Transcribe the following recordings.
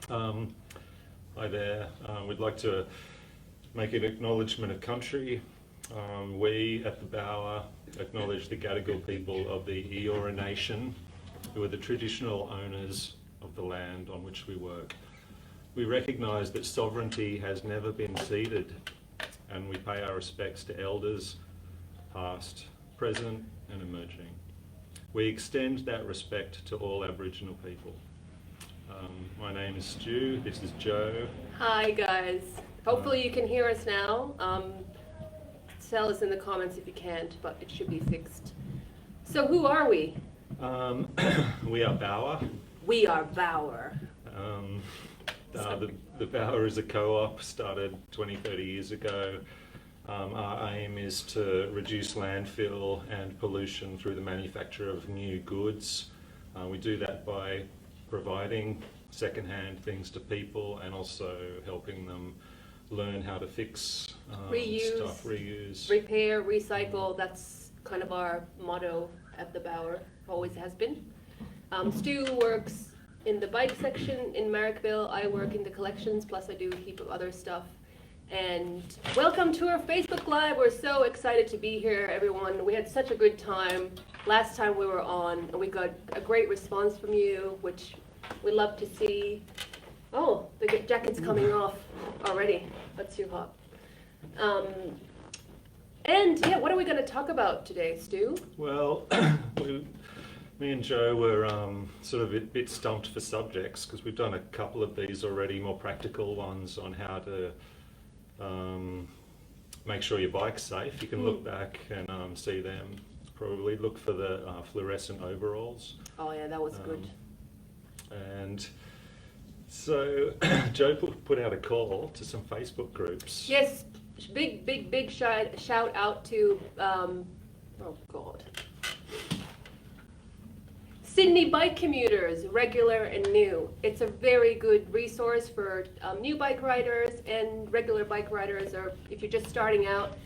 Hi there. We'd like to make an acknowledgement of country. We at the Bower acknowledge the Gadigal people of the Eora Nation, who are the traditional owners of the land on which we work. We recognise that sovereignty has never been ceded, and we pay our respects to elders, past, present and emerging. We extend that respect to all Aboriginal people. My name is Stu, this is Joe. Hi guys. Hopefully you can hear us now. Tell us in the comments if you can't, but it should be fixed. So who are we? We are Bower. We are Bower. The Bower is a co-op started 20-30 years ago. Our aim is to reduce landfill and pollution through the manufacture of new goods. We do that by providing second-hand things to people and also helping them learn how to fix stuff, reuse. Repair, recycle, that's kind of our motto at the Bower, always has been. Stu works in the bike section in Marrickville, I work in the collections, plus I do a heap of other stuff. And welcome to our Facebook Live. We're so excited to be here, everyone. We had such a good time last time we were on, and we got a great response from you, which we love to see. Oh, the jacket's coming off already. That's too hot. And yeah, what are we going to talk about today, Stu? Well, me and Joe were sort of a bit stumped for subjects because we've done a couple of these already, more practical ones on how to make sure your bike's safe. You can look back and see them. Probably look for the fluorescent overalls. Oh yeah, that was good. And so Joe put out a call to some Facebook groups. Yes, big shout out to, oh God. Sydney bike commuters, regular and new. It's a very good resource for new bike riders and regular bike riders, or if you're just starting out,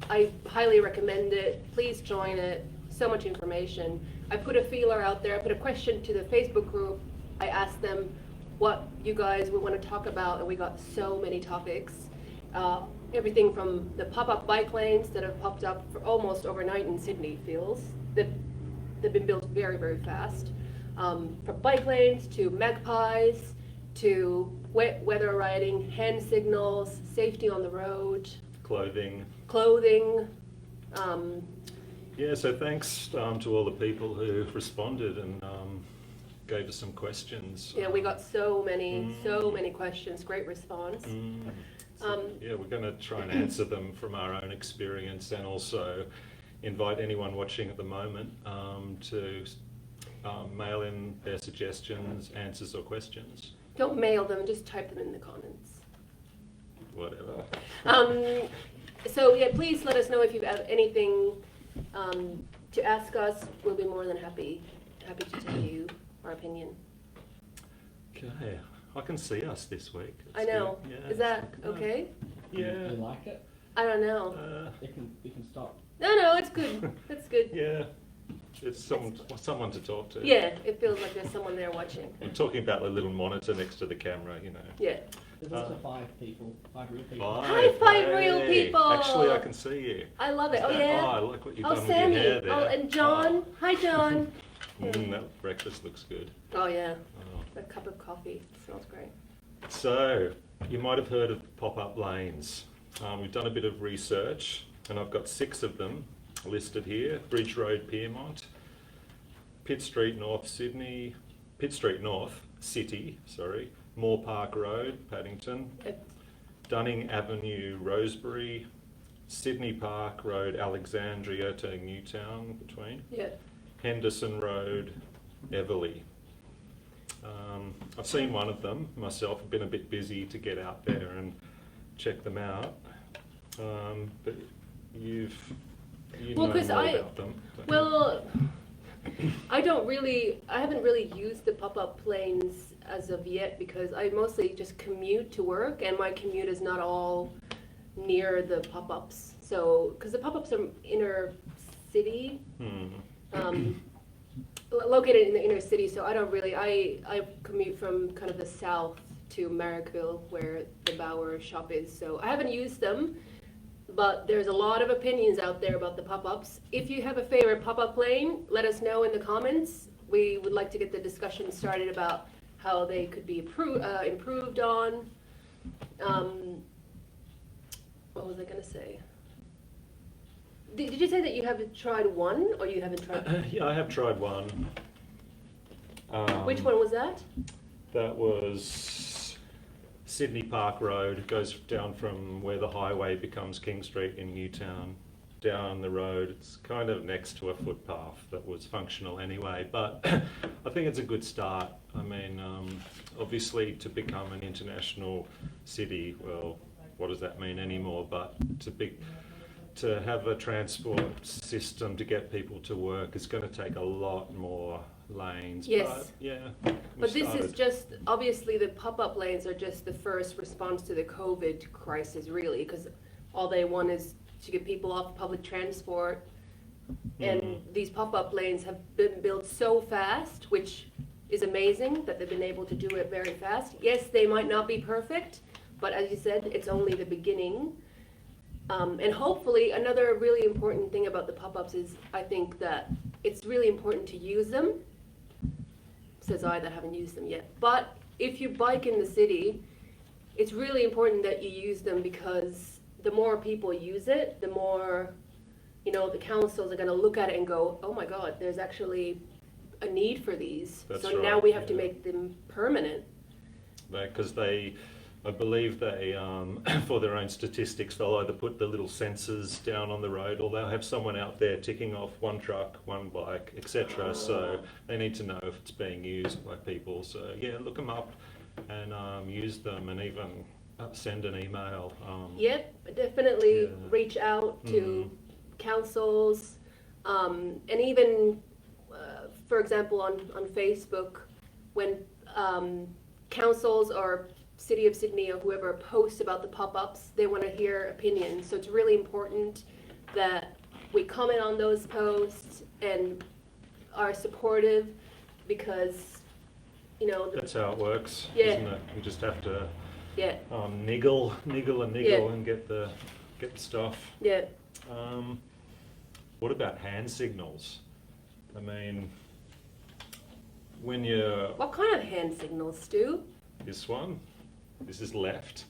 I highly recommend it. Please join it. So much information. I put a feeler out there. I put a question to the Facebook group. I asked them what you guys would want to talk about, and we got so many topics. Everything from the pop-up bike lanes that have popped up for almost overnight in Sydney feels. They've been built very, very fast. From bike lanes to magpies to wet weather riding, hand signals, safety on the road. Clothing. Yeah, so thanks to all the people who responded and gave us some questions. Yeah, we got so many questions. Great response. Yeah, we're going to try and answer them from our own experience, and also invite anyone watching at the moment to mail in their suggestions, answers or questions. Don't mail them, just type them in the comments. Whatever. So yeah, please let us know if you have anything to ask us. We'll be more than happy to tell you our opinion. Okay, I can see us this week. I know. Yeah, is that okay? Yeah. You like it? I don't know. You can stop. No, it's good. It's good. Yeah, it's someone to talk to. Yeah, it feels like there's someone there watching. We're talking about the little monitor next to the camera, you know. Yeah. There's also 5 real people. Five real people. Actually, I can see you. I love it. Oh yeah. Oh, I like what you've done Sammy. with your hair there. Oh, and John. Oh. Hi, John. That breakfast looks good. Oh yeah. Oh. A cup of coffee. Smells great. So, you might have heard of pop-up lanes. We've done a bit of research, and I've got 6 of them listed here. Bridge Road, Pyrmont, Pitt Street North, City, Moore Park Road, Paddington, Dunning Avenue, Rosebery, Sydney Park Road, Alexandria to Newtown between, Henderson Road, Everleigh. I've seen one of them myself. I've been a bit busy to get out there and check them out, but you know more about them. Well, I haven't really used the pop-up lanes as of yet because I mostly just commute to work, and my commute is not all near the pop-ups. So, because the pop-ups are inner city, located in the inner city, so I don't really, I commute from kind of the south to Marrickville where the Bauer shop is. So I haven't used them, but there's a lot of opinions out there about the pop-ups. If you have a favorite pop-up lane, let us know in the comments. We would like to get the discussion started about how they could be improved on. What was I gonna say? Did you say that you haven't tried one, or you haven't tried? Yeah, I have tried one. Which one was that? That was Sydney Park Road. It goes down from where the highway becomes King Street in Newtown, down the road. It's kind of next to a footpath that was functional anyway, but I think it's a good start. I mean, obviously to become an international city, well, what does that mean anymore? But to have a transport system to get people to work is going to take a lot more lanes. Yes. But yeah. But this is just, obviously the pop-up lanes are just the first response to the COVID crisis, really, because all they want is to get people off public transport. And these pop-up lanes have been built so fast, which is amazing that they've been able to do it very fast. Yes, they might not be perfect, but as you said, it's only the beginning. And hopefully, another really important thing about the pop-ups is I think that it's really important to use them. Says I that haven't used them yet. But if you bike in the city, it's really important that you use them, because the more people use it, the more, you know, the councils are going to look at it and go, oh my God, there's actually a need for these. That's so right, now we have to yeah. make them permanent. Because I believe they, for their own statistics, they'll either put the little sensors down on the road, or they'll have someone out there ticking off one truck, one bike, etc. So they need to know if it's being used by people. So yeah, look them up and use them, and even send an email. Yep, definitely Yeah. reach out to councils, and even, for example, on Facebook, when councils or City of Sydney or whoever posts about the pop-ups, they want to hear opinions. So it's really important that we comment on those posts and are supportive, because, you know, That's how it works, Yeah. isn't it? You just have to yeah, niggle Yeah. and get the stuff. yeah. What about hand signals? I mean, when you're What kind of hand signals, Stu? this one, this is left.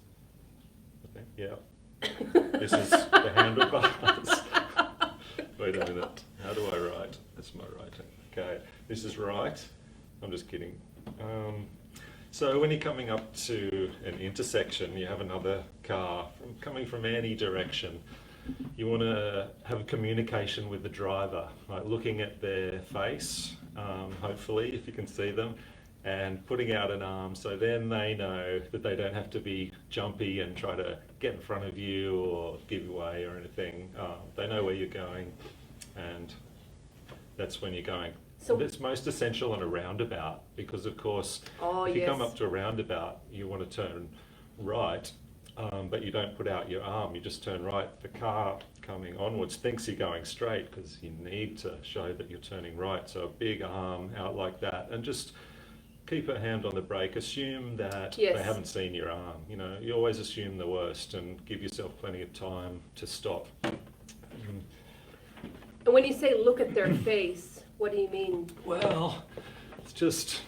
I think, yeah. This is the handlebars. Wait a minute. How do I write? That's my writing. Okay. This is right. I'm just kidding. So when you're coming up to an intersection, you have another car coming from any direction. You want to have a communication with the driver, like looking at their face, hopefully, if you can see them, and putting out an arm, so then they know that they don't have to be jumpy and try to get in front of you or give away or anything. They know where you're going, and that's when you're going. So it's most essential on a roundabout, because of course, Oh, if you come yes. up to a roundabout, you want to turn right, but you don't put out your arm, you just turn right. The car coming onwards thinks you're going straight, because you need to show that you're turning right. So a big arm out like that, and just keep a hand on the brake. Assume that Yes. they haven't seen your arm. You know, you always assume the worst and give yourself plenty of time to stop. And when you say look at their face, what do you mean? Well, it's just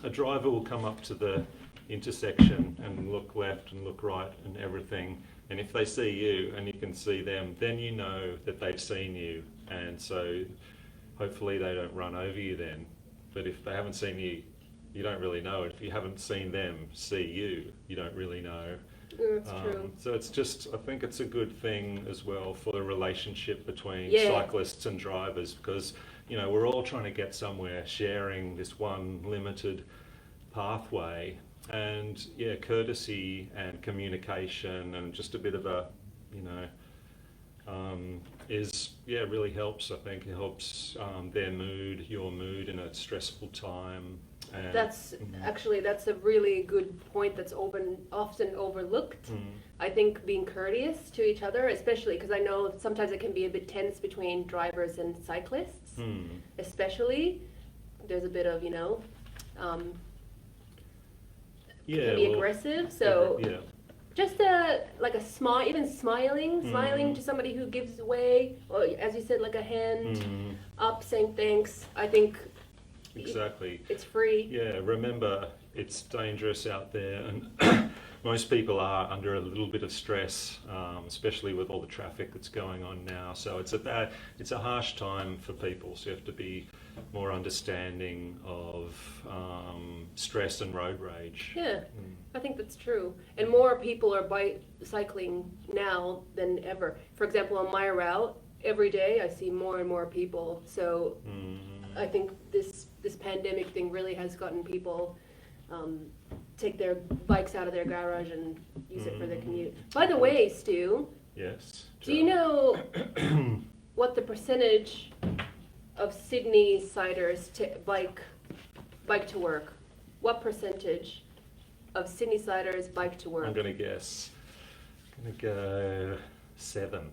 a driver will come up to the intersection and look left and look right and everything. And if they see you and you can see them, then you know that they've seen you. And so hopefully they don't run over you then. But if they haven't seen you, you don't really know. If you haven't seen them see you, you don't really know. That's true. So it's just, I think it's a good thing as well for the relationship between Yeah. cyclists and drivers, because, you know, we're all trying to get somewhere, sharing this one limited pathway. And yeah, courtesy and communication and just a bit of a, you know, really helps. I think it helps their mood, your mood in a stressful time. And That's actually, that's a really good point that's often overlooked. I think being courteous to each other, especially because I know sometimes it can be a bit tense between drivers and cyclists, especially. There's a bit of, you know, Yeah, can be well, aggressive. So yeah. just like a smile, even smiling to somebody who gives way, or as you said, like a hand up saying thanks. I think Exactly. it's free. Yeah, remember, it's dangerous out there, and most people are under a little bit of stress, especially with all the traffic that's going on now. So it's a harsh time for people, so you have to be more understanding of stress and road rage. Yeah, I think that's true. And more people are cycling now than ever. For example, on my route, every day I see more and more people. So I think this pandemic thing really has gotten people take their bikes out of their garage and use it for their commute. By the way, Stu, Yes. do you know what the percentage of Sydney-siders bike to work? What percentage of Sydney-siders bike to work? I'm going to guess. I'm going to go 7.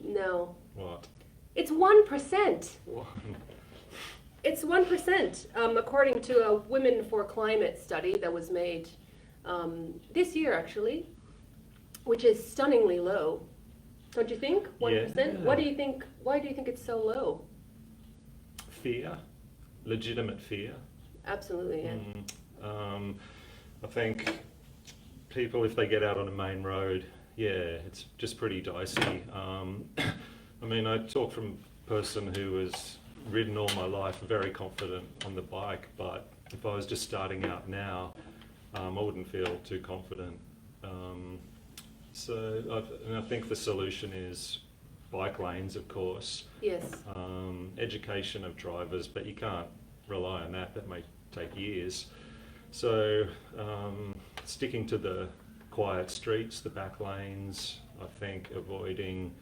No. What? It's 1%. 1. It's 1%, according to a Women for Climate study that was made this year, actually, which is stunningly low. Don't you think? 1%? Yeah. What do you think? Why do you think it's so low? Fear. Legitimate fear. Absolutely, yeah. I think people, if they get out on a main road, it's just pretty dicey. I mean, I talk from a person who has ridden all my life, very confident on the bike, but if I was just starting out now, I wouldn't feel too confident. I think the solution is bike lanes, of course. Yes. Education of drivers, but you can't rely on that. That may take years. So sticking to the quiet streets, the back lanes, I think avoiding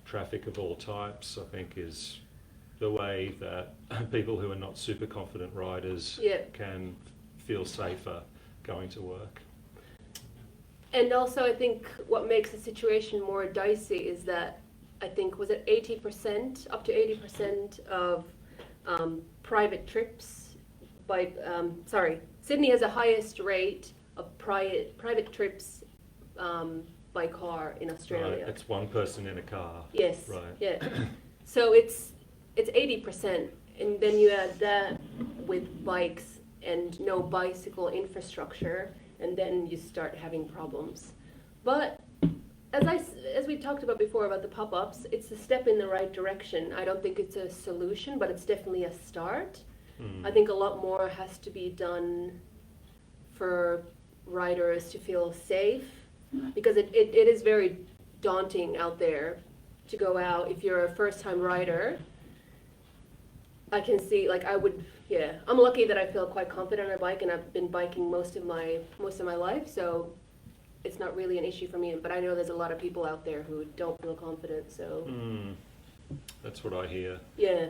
traffic of all types, I think is the way that people who are not super confident riders can feel safer going to work. And also, I think what makes the situation more dicey is that I think, was it 80%, up to 80% of private trips Sydney has the highest rate of private trips by car in Australia. Right, it's one person in a car. Yes. Right. Yeah. So it's 80%, and then you add that with bikes and no bicycle infrastructure, and then you start having problems. But as we talked about before about the pop-ups, it's a step in the right direction. I don't think it's a solution, but it's definitely a start. I think a lot more has to be done for riders to feel safe, because it is very daunting out there to go out. If you're a first-time rider, I can see, like, I'm lucky that I feel quite confident on a bike, and I've been biking most of my life, so it's not really an issue for me. But I know there's a lot of people out there who don't feel confident, so. That's what I hear. Yeah.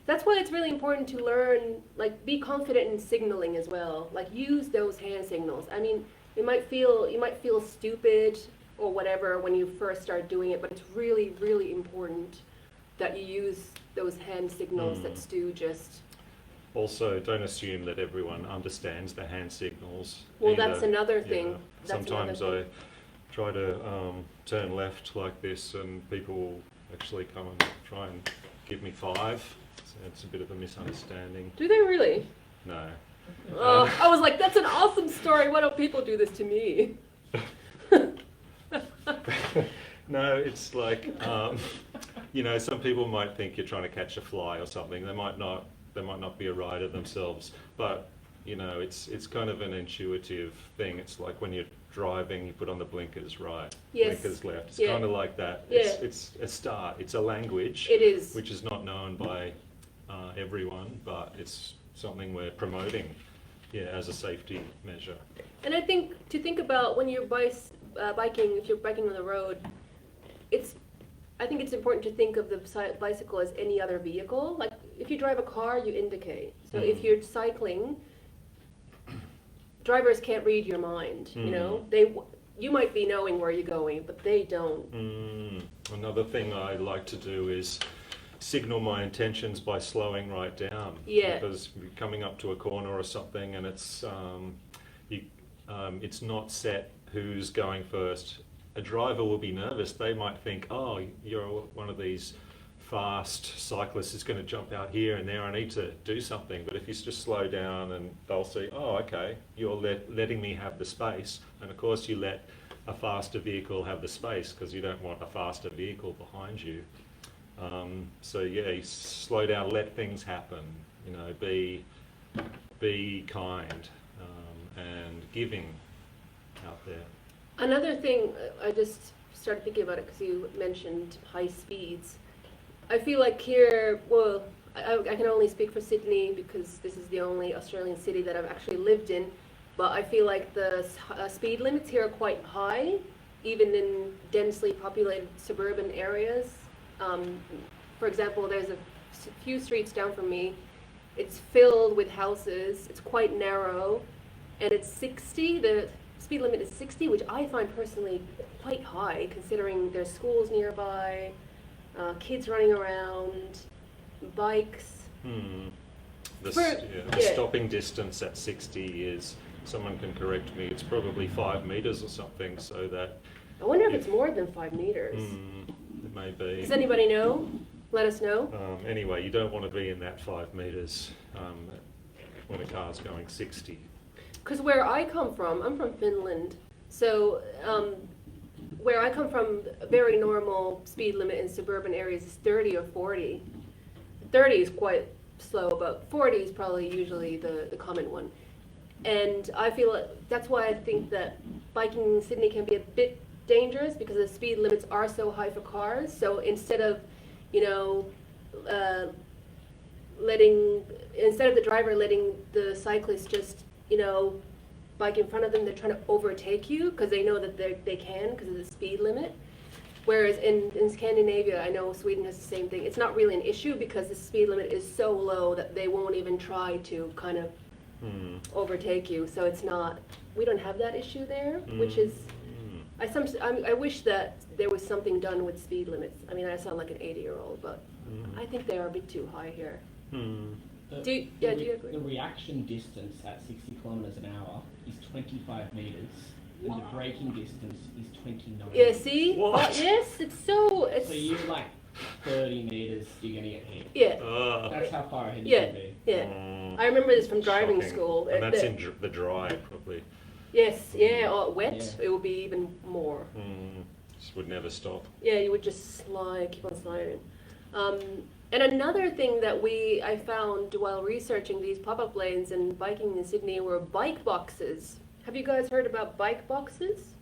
That's why it's really important to learn, like, be confident in signaling as well. Like, use those hand signals. I mean, you might feel stupid or whatever when you first start doing it, but it's really, really important that you use those hand signals that Stu just. Also, don't assume that everyone understands the hand signals. Well, either. that's another thing. Yeah. Sometimes I try to turn left like this, and people actually come and try and give me 5. So it's a bit of a misunderstanding. Do they really? No. I was like, that's an awesome story. Why don't people do this to me? No, it's like, some people might think you're trying to catch a fly or something. They might not be a rider themselves, but it's kind of an intuitive thing. It's like when you're driving, you put on the blinkers right, blinkers left. It's kind of like that. Yeah. It's a start. It's a language. It is. Which is not known by everyone, but it's something we're promoting, as a safety measure. And I think to think about when you're biking, if you're biking on the road, I think it's important to think of the bicycle as any other vehicle. Like, if you drive a car, you indicate. So if you're cycling, drivers can't read your mind. You might be knowing where you're going, but they don't. Another thing I like to do is signal my intentions by slowing right down. Yeah. Because you're coming up to a corner or something, and it's not set who's going first. A driver will be nervous. They might think, oh, you're one of these fast cyclists is going to jump out here and there. I need to do something. But if you just slow down, and they'll see, oh, okay, you're letting me have the space. And of course, you let a faster vehicle have the space because you don't want a faster vehicle behind you. So yeah, you slow down, let things happen. You know, be kind and giving out there. Another thing, I just started thinking about it because you mentioned high speeds. I feel like here, well, I can only speak for Sydney because this is the only Australian city that I've actually lived in, but I feel like the speed limits here are quite high, even in densely populated suburban areas. For example, there's a few streets down from me. It's filled with houses, it's quite narrow, and it's 60. The speed limit is 60, which I find personally quite high, considering there's schools nearby, kids running around, bikes. The stopping distance at 60 is, someone can correct me, it's probably 5 meters or something, so that... I wonder if it's more than 5 meters. It may be. Does anybody know? Let us know. Anyway, you don't want to be in that 5 meters when a car's going 60. Because where I come from, I'm from Finland, so where I come from, a very normal speed limit in suburban areas is 30 or 40. 30 is quite slow, but 40 is probably usually the common one. And I feel like that's why I think that biking in Sydney can be a bit dangerous, because the speed limits are so high for cars. So instead of, instead of the driver letting the cyclist just, bike in front of them, they're trying to overtake you because they know that they can because of the speed limit. Whereas in Scandinavia, I know Sweden has the same thing. It's not really an issue because the speed limit is so low that they won't even try to kind of overtake you. So it's not, we don't have that issue there, which is, I wish that there was something done with speed limits. I mean, I sound like an 80-year-old, but I think they are a bit too high here. Do you agree? The reaction distance at 60 kilometers an hour is 25 meters, and the braking distance is 29. Yeah, see? What? Yes, So you're like 30 meters, you're going to get hit. Yeah. That's how far ahead you Yeah, can be. yeah. I remember this from driving Shocking. school. And that's in the dry, probably. Yes, yeah, or wet, Yeah. it would be even more. Just would never stop. Yeah, you would just keep on sliding. And another thing that I found while researching these pop-up lanes and biking in Sydney were bike boxes. Have you guys heard about bike boxes?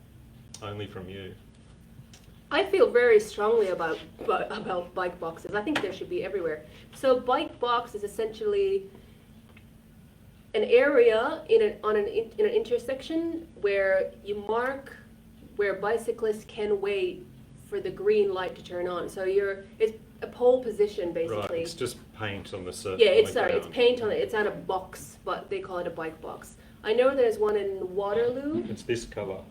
Only from you. I feel very strongly about bike boxes. I think there should be everywhere. So bike box is essentially an area in an intersection where you mark where bicyclists can wait for the green light to turn on. So it's a pole position basically. Right, it's just paint on the surface. Yeah, it's paint on it. It's on a box, but they call it a bike box. I know there's one in Waterloo. It's this colour.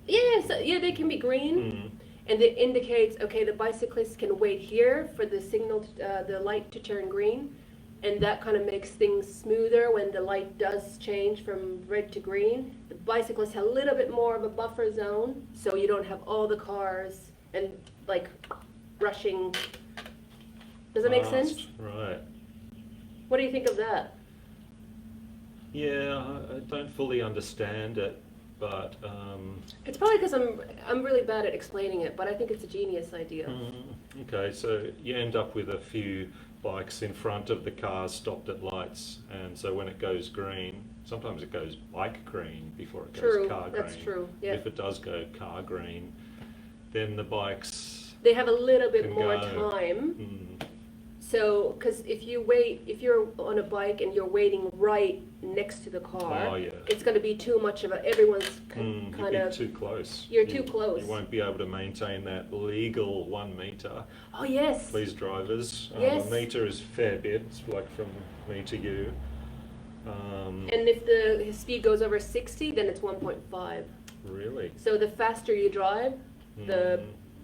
Yeah, they can be green, and it indicates, okay, the bicyclist can wait here for the signal, the light to turn green, and that kind of makes things smoother when the light does change from red to green. The bicyclists have a little bit more of a buffer zone, so you don't have all the cars and like rushing. Does that make sense? Right. What do you think of that? Yeah, I don't fully understand it, but It's probably because I'm really bad at explaining it, but I think it's a genius idea. okay, so you end up with a few bikes in front of the cars stopped at lights, and so when it goes green, sometimes it goes bike green before it goes car green. That's true. Yeah. If it does go car green, then the bikes They have a little bit can more go. time. So, because if you're on a bike and you're waiting right next to the car, it's going to be too much of everyone's kind you'd of be too close. You're too close. You won't be able to maintain that legal 1 metre. Oh yes. Please, drivers. Yes. A metre is a fair bit. It's like from me to you. And if the speed goes over 60, then it's 1.5. Really? So the faster you drive, the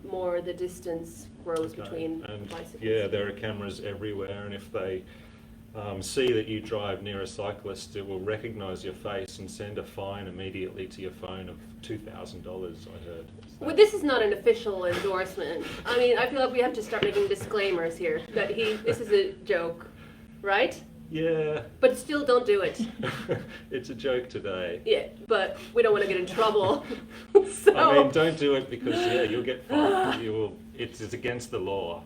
more the distance rows Okay. between And bicycles. yeah, there are cameras everywhere, and if they see that you drive near a cyclist, it will recognise your face and send a fine immediately to your phone of $2,000, I heard. Well, this is not an official endorsement. I mean, I feel like we have to start making disclaimers here that this is a joke, right? Yeah, But still, don't do it. it's a joke today. Yeah, but we don't want to get in trouble. So, I mean, don't do it because you'll get fined. You will. It's against the law.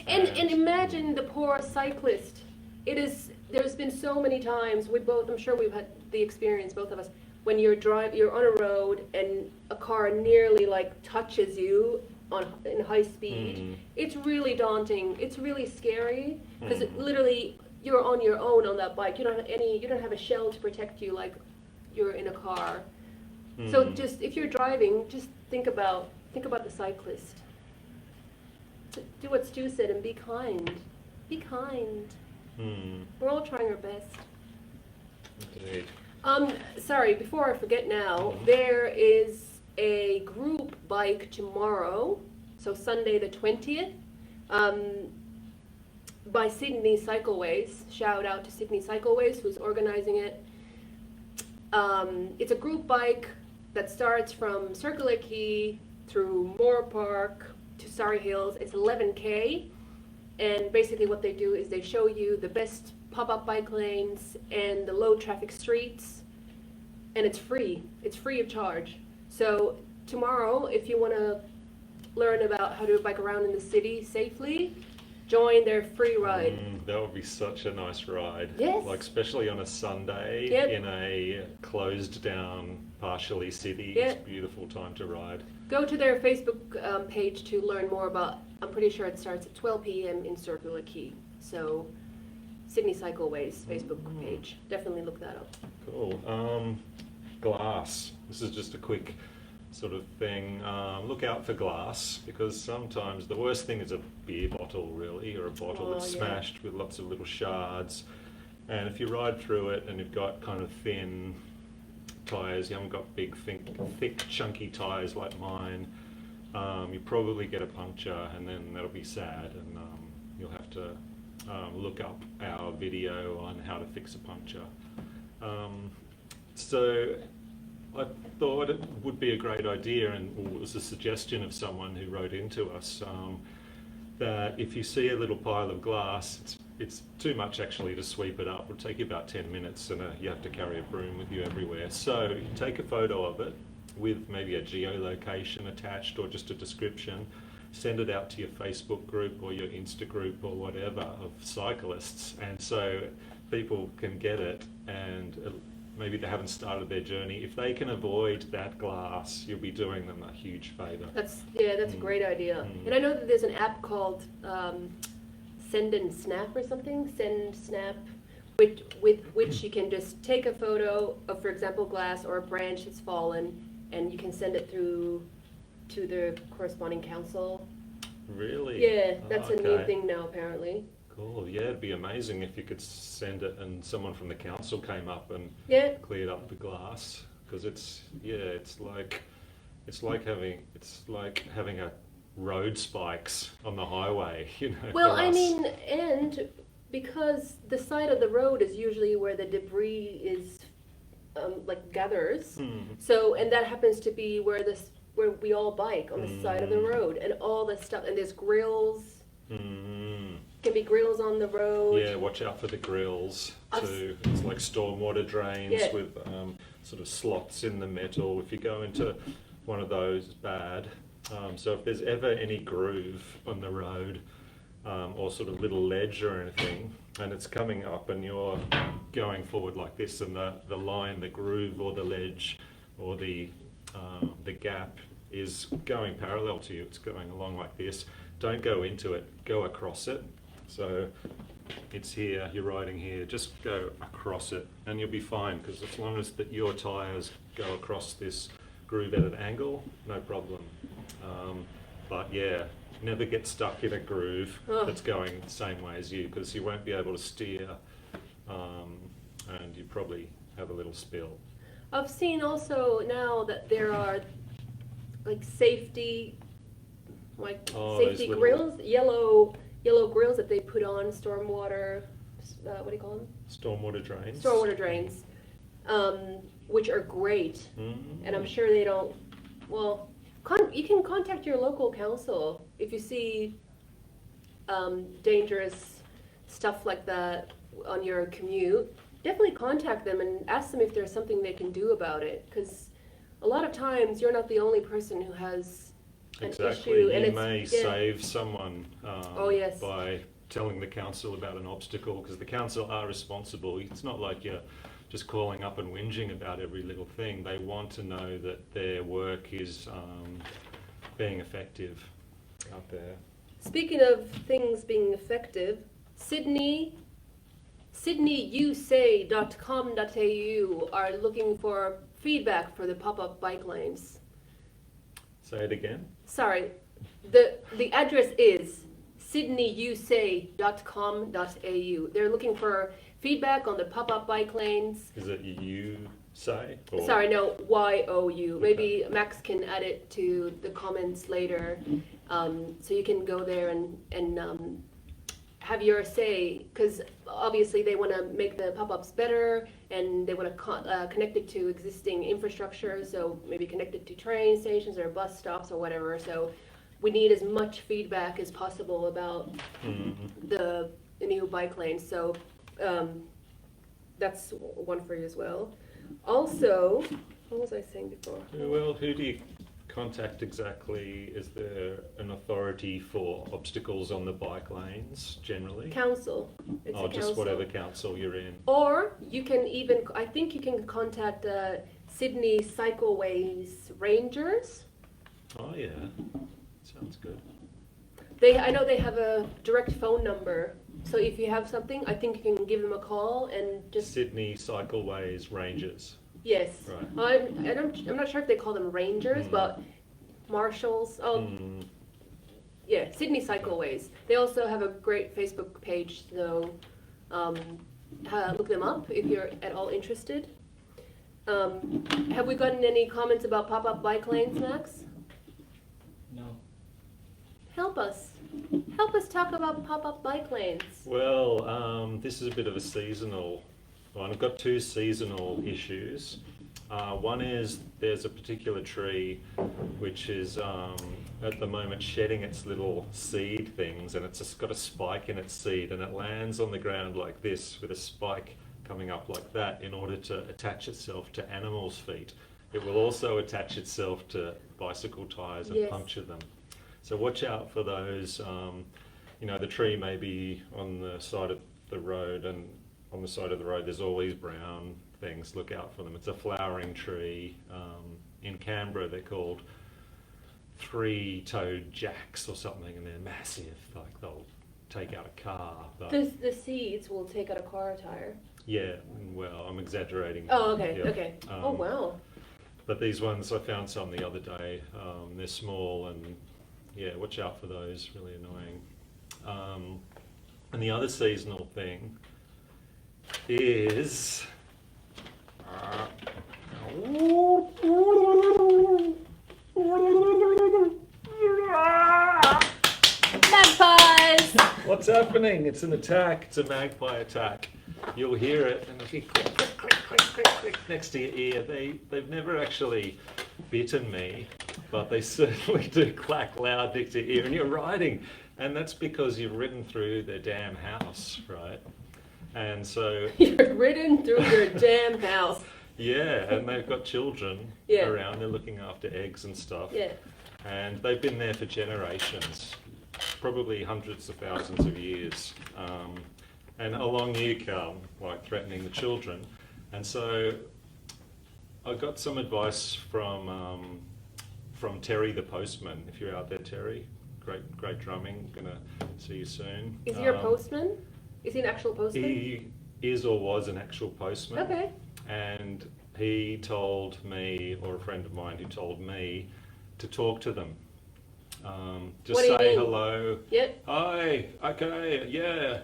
and imagine the poor cyclist. There's been so many times I'm sure we've had the experience, both of us, when you're on a road and a car nearly like touches you in high speed. It's really daunting. It's really scary because literally you're on your own on that bike. You don't have a shell to protect you like you're in a car. So just if you're driving, just think about the cyclist. Do what Stu said and be kind. Be kind. We're all trying our best. Indeed. Sorry, before I forget now, there is a group bike tomorrow, so Sunday the 20th, by Sydney Cycleways. Shout out to Sydney Cycleways who's organizing it. It's a group bike that starts from Circular Quay through Moore Park to Surrey Hills. It's 11K. And basically what they do is they show you the best pop-up bike lanes and the low traffic streets, and it's free. It's free of charge. So tomorrow, if you want to learn about how to bike around in the city safely, join their free ride. That would be such a nice ride. Yes. Like especially on a Sunday Yep. in a closed down, partially city. Yep. It's a beautiful time to ride. Go to their Facebook page to learn more about. I'm pretty sure it starts at 12 p.m. in Circular Quay. So Sydney Cycleways Facebook page. Definitely look that up. Cool. Glass. This is just a quick sort of thing. Look out for glass because sometimes the worst thing is a beer bottle, really, or a bottle that's smashed with lots of little shards. And if you ride through it and you've got kind of thin tyres, you haven't got big, thick, chunky tyres like mine, you probably get a puncture, and then that'll be sad, and you'll have to look up our video on how to fix a puncture. So I thought it would be a great idea, and it was a suggestion of someone who wrote into us, that if you see a little pile of glass, it's too much actually to sweep it up. It'll take you about 10 minutes, and you have to carry a broom with you everywhere. So you take a photo of it with maybe a geolocation attached or just a description, send it out to your Facebook group or your Insta group or whatever of cyclists, and so people can get it, and maybe they haven't started their journey. If they can avoid that glass, you'll be doing them a huge favour. That's a great idea. And I know that there's an app called Send and Snap or something. Send Snap, with which you can just take a photo of, for example, glass or a branch that's fallen, and you can send it through to the corresponding council. Really? Yeah, that's a new Okay. thing now apparently. Cool. Yeah, it'd be amazing if you could send it and someone from the council came up and Yeah. cleared up the glass, because it's like having a road spikes on the highway, you know. Well, for I us. mean, and because the side of the road is usually where the debris is gathers. So, and that happens to be where we all bike on the side of the road, and all the stuff, and there's grills. Can be grills on the road. Yeah, watch out for the grills too. It's like stormwater drains Yeah. with sort of slots in the metal. If you go into one of those, it's bad. So if there's ever any groove on the road, or sort of little ledge or anything, and it's coming up and you're going forward like this, and the line, the groove or the ledge or the gap is going parallel to you, it's going along like this, don't go into it, go across it. So it's here, you're riding here, just go across it and you'll be fine, because as long as that your tyres go across this groove at an angle, no problem. But yeah, never get stuck in a groove that's going the same way as you, because you won't be able to steer, and you probably have a little spill. I've seen also now that there are like safety like Oh, safety those little- grills, yellow grills that they put on stormwater, what do you call them? Stormwater drains. Stormwater drains, which are great. And I'm sure they don't, well, you can contact your local council if you see dangerous stuff like that on your commute. Definitely contact them and ask them if there's something they can do about it, because a lot of times you're not the only person who has an Exactly. issue. And You it's, may yeah. save someone Oh, yes. by telling the council about an obstacle, because the council are responsible. It's not like you're just calling up and whinging about every little thing. They want to know that their work is being effective out there. Speaking of things being effective, sydneyusay.com.au are looking for feedback for the pop-up bike lanes. Say it again. Sorry, the address is sydneyusay.com.au. They're looking for feedback on the pop-up bike lanes. Is it you say? Or? Sorry, no, YOU. Maybe Max can add it to the comments later, so you can go there and have your say, because obviously they want to make the pop-ups better, and they want to connect it to existing infrastructure, so maybe connect it to train stations or bus stops or whatever. So we need as much feedback as possible about the new bike lanes. So that's one for you as well. Also, what was I saying before? Well, who do you contact exactly? Is there an authority for obstacles on the bike lanes generally? Council. It's a Just council. whatever council you're in. Or you can even, I think you can contact Sydney Cycleways Rangers. Oh yeah, sounds good. I know they have a direct phone number. So if you have something, I think you can give them a call and just. Sydney Cycleways Rangers. Yes. Right. I'm not sure if they call them rangers, but marshals. Yeah, Sydney Cycleways. They also have a great Facebook page, so look them up if you're at all interested. Have we gotten any comments about pop-up bike lanes, Max? No. Help us. Help us talk about pop-up bike lanes. Well, this is a bit of a seasonal one. I've got two seasonal issues. One is there's a particular tree which is at the moment shedding its little seed things, and it's just got a spike in its seed, and it lands on the ground like this with a spike coming up like that in order to attach itself to animals' feet. It will also attach itself to bicycle tyres and puncture them. So watch out for those. The tree may be on the side of the road, and on the side of the road there's all these brown things. Look out for them. It's a flowering tree. In Canberra they're called three-toed jacks or something, and they're massive. Like they'll take out a car. But The seeds will take out a car tire. yeah, well, I'm exaggerating. Oh, okay, Yeah. okay. Oh, wow. But these ones, I found some the other day. They're small, and yeah, watch out for those. Really annoying. And the other seasonal thing is Magpies! what's happening? It's an attack. It's a magpie attack. You'll hear it, and if you click, click, click, click, click, click next to your ear, they've never actually bitten me, but they certainly do clack loud next to your ear, and you're riding, and that's because you've ridden through their damn house, right? And so You're ridden through your damn house. yeah, and they've got children Yeah. around. They're looking after eggs and stuff. Yeah. And they've been there for generations, probably hundreds of thousands of years. And along you come, like threatening the children. And so I got some advice from Terry the postman. If you're out there, Terry, great drumming. Gonna see you soon. Is he a postman? Is he an actual postman? He is or was an actual postman. Okay. And he told me, or a friend of mine who told me, to talk to them. Just What do you say mean? hello. Yep. Hi, okay, yeah,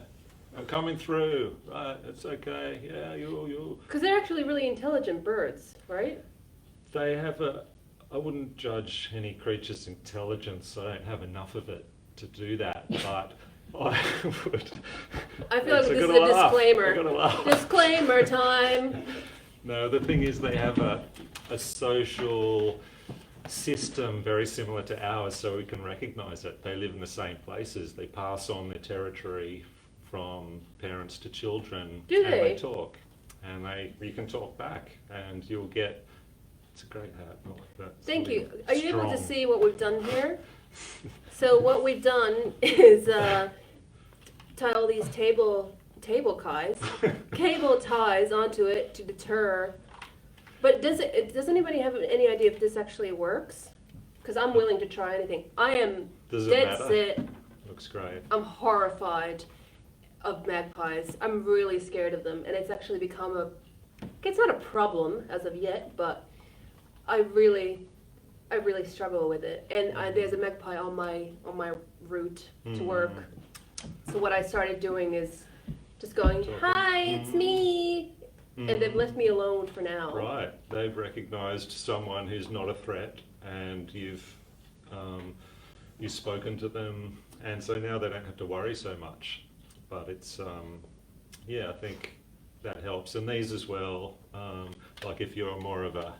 I'm coming through. Right, it's okay, yeah, you. Because they're actually really intelligent birds, right? They have a I wouldn't judge any creature's intelligence. I don't have enough of it to do that, but I would. I feel like So this is gotta a laugh. disclaimer. I gotta laugh. Disclaimer time. No, the thing is they have a social system very similar to ours, so we can recognise it. They live in the same places. They pass on their territory from parents to children. Do and they? they talk. And you can talk back and you'll get, it's a great hat. Not like that. It's Thank really you. Are you able to strong. see what we've done here? So what we've done is tie all these cable ties onto it to deter. But does anybody have any idea if this actually works? Because I'm willing to try anything. I am Does it dead matter? set. Looks great. I'm horrified of magpies. I'm really scared of them, and it's actually become it's not a problem as of yet, but I really struggle with it. And there's a magpie on my route to work. So what I started doing is just going, Talking. "Hi, it's me," and they've left me alone for now. Right. They've recognised someone who's not a threat, and you've spoken to them, and so now they don't have to worry so much. But it's I think that helps. And these as well, like if you're more of a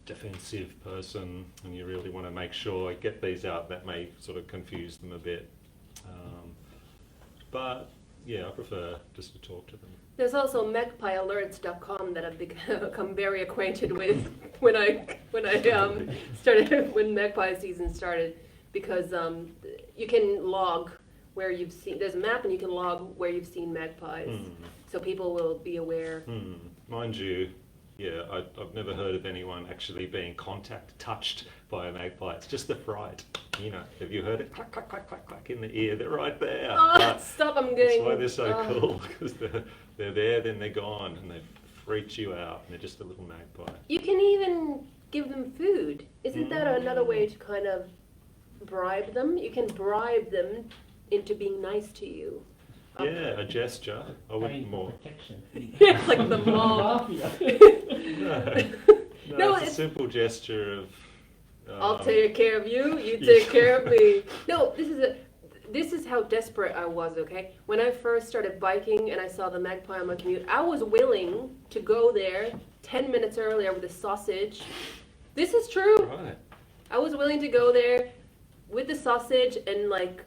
defensive person and you really want to make sure get these out, that may sort of confuse them a bit. But yeah, I prefer just to talk to them. There's also magpiealerts.com that I've become very acquainted with when I started when magpie season started, because you can log where you've seen. There's a map and you can log where you've seen magpies, so people will be aware. Mind you, yeah, I've never heard of anyone actually being touched by a magpie. It's just the fright. You know, have you heard it? Clack, clack, clack, clack, clack in the ear. They're right there. Oh, But stop! I'm getting. that's why they're so cool, because they're there, then they're gone, and they freak you out, and they're just a little magpie. You can even give them food. Isn't that another way to kind of bribe them? You can bribe them into being nice to you. Yeah, a gesture. I Paying wouldn't for more. protection. Yeah, like the mob. No, No, it's a it's- simple gesture of. I'll take care of you. You take care of me. No, this is how desperate I was. Okay, when I first started biking and I saw the magpie on my commute, I was willing to go there 10 minutes earlier with a sausage. This is true. Right. I was willing to go there with the sausage and like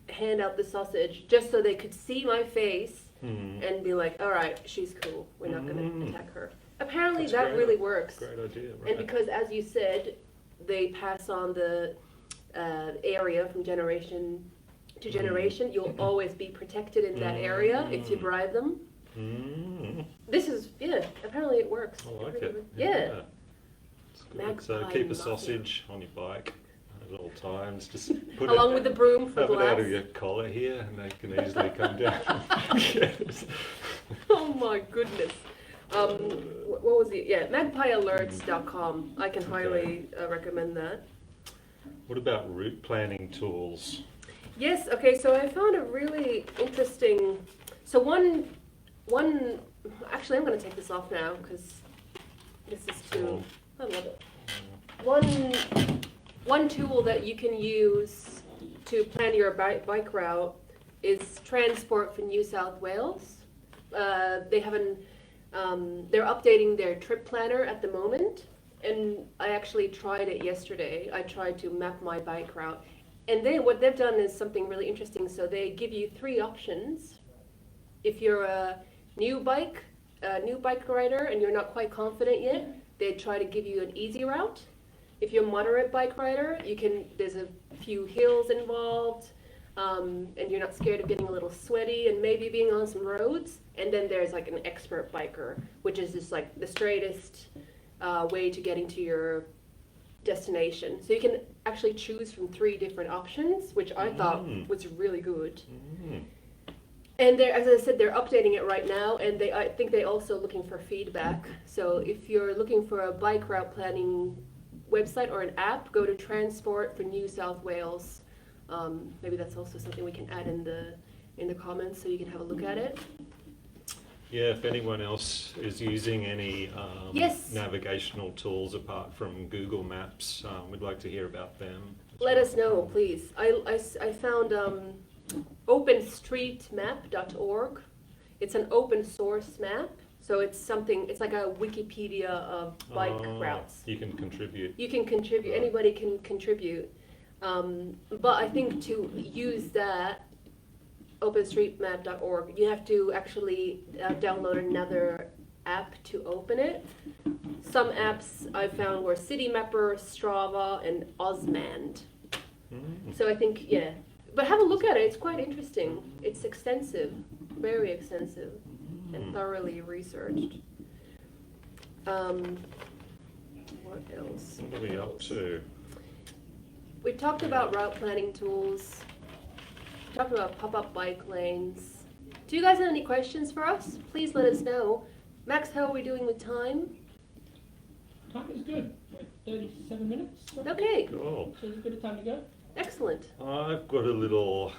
hand out the sausage just so they could see my face and be like, all right, she's cool. We're not going to attack her. Apparently That's that great. really works. Great idea. Right. And because, as you said, they pass on the area from generation to generation, you'll always be protected in that area if you bribe them. This is, apparently it works. I like it. Yeah. It's good. Magpie So keep a mafia. sausage on your bike at all times. Just put Along it, with the broom for have it out glass. of your collar here, and they can easily come down. Yes. Oh my goodness. What was it? Yeah, magpiealerts.com. I can highly recommend that. What about route planning tools? Yes, okay, so I found a really interesting, so one, actually I'm going to take this off now because this is too, I love it. One tool that you can use to plan your bike route is Transport for New South Wales. They have they're updating their trip planner at the moment, and I actually tried it yesterday. I tried to map my bike route, and what they've done is something really interesting. So they give you 3 options. If you're a new bike rider and you're not quite confident yet, they try to give you an easy route. If you're a moderate bike rider, there's a few hills involved, and you're not scared of getting a little sweaty and maybe being on some roads. And then there's like an expert biker, which is just like the straightest way to getting to your destination. So you can actually choose from 3 different options, which I thought was really good. And as I said, they're updating it right now, and I think they're also looking for feedback. So if you're looking for a bike route planning website or an app, go to Transport for New South Wales. Maybe that's also something we can add in the comments so you can have a look at it. Yeah, if anyone else is using any Yes. navigational tools apart from Google Maps, we'd like to hear about them. Let us know, please. I found openstreetmap.org. It's an open source map, so it's like a Wikipedia of bike routes. You can contribute. You can contribute, anybody can contribute. But I think to use that, openstreetmap.org, you have to actually download another app to open it. Some apps I found were Citymapper, Strava, and Osmand. So I think, yeah. But have a look at it, it's quite interesting. It's extensive, very extensive, and thoroughly researched. What else? What are we up to? We talked about route planning tools. We talked about pop-up bike lanes. Do you guys have any questions for us? Please let us know. Max, how are we doing with time? Time is good. Like 37 minutes. Okay, Cool. So there's a bit of time to go. excellent. I've got a little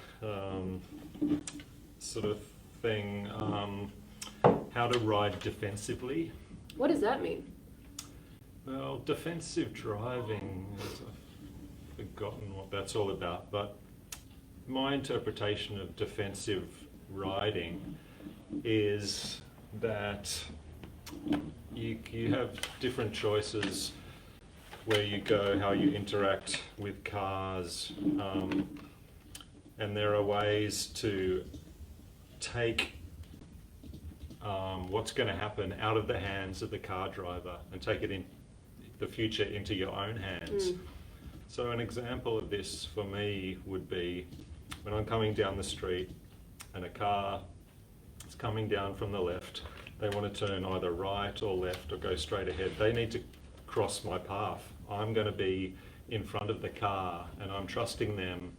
sort of thing, how to ride defensively. What does that mean? Well, defensive driving, I've forgotten what that's all about, but my interpretation of defensive riding is that you have different choices where you go, how you interact with cars, and there are ways to take what's going to happen out of the hands of the car driver and take it in the future into your own hands. So an example of this for me would be when I'm coming down the street and a car is coming down from the left, they want to turn either right or left or go straight ahead. They need to cross my path. I'm going to be in front of the car and I'm trusting them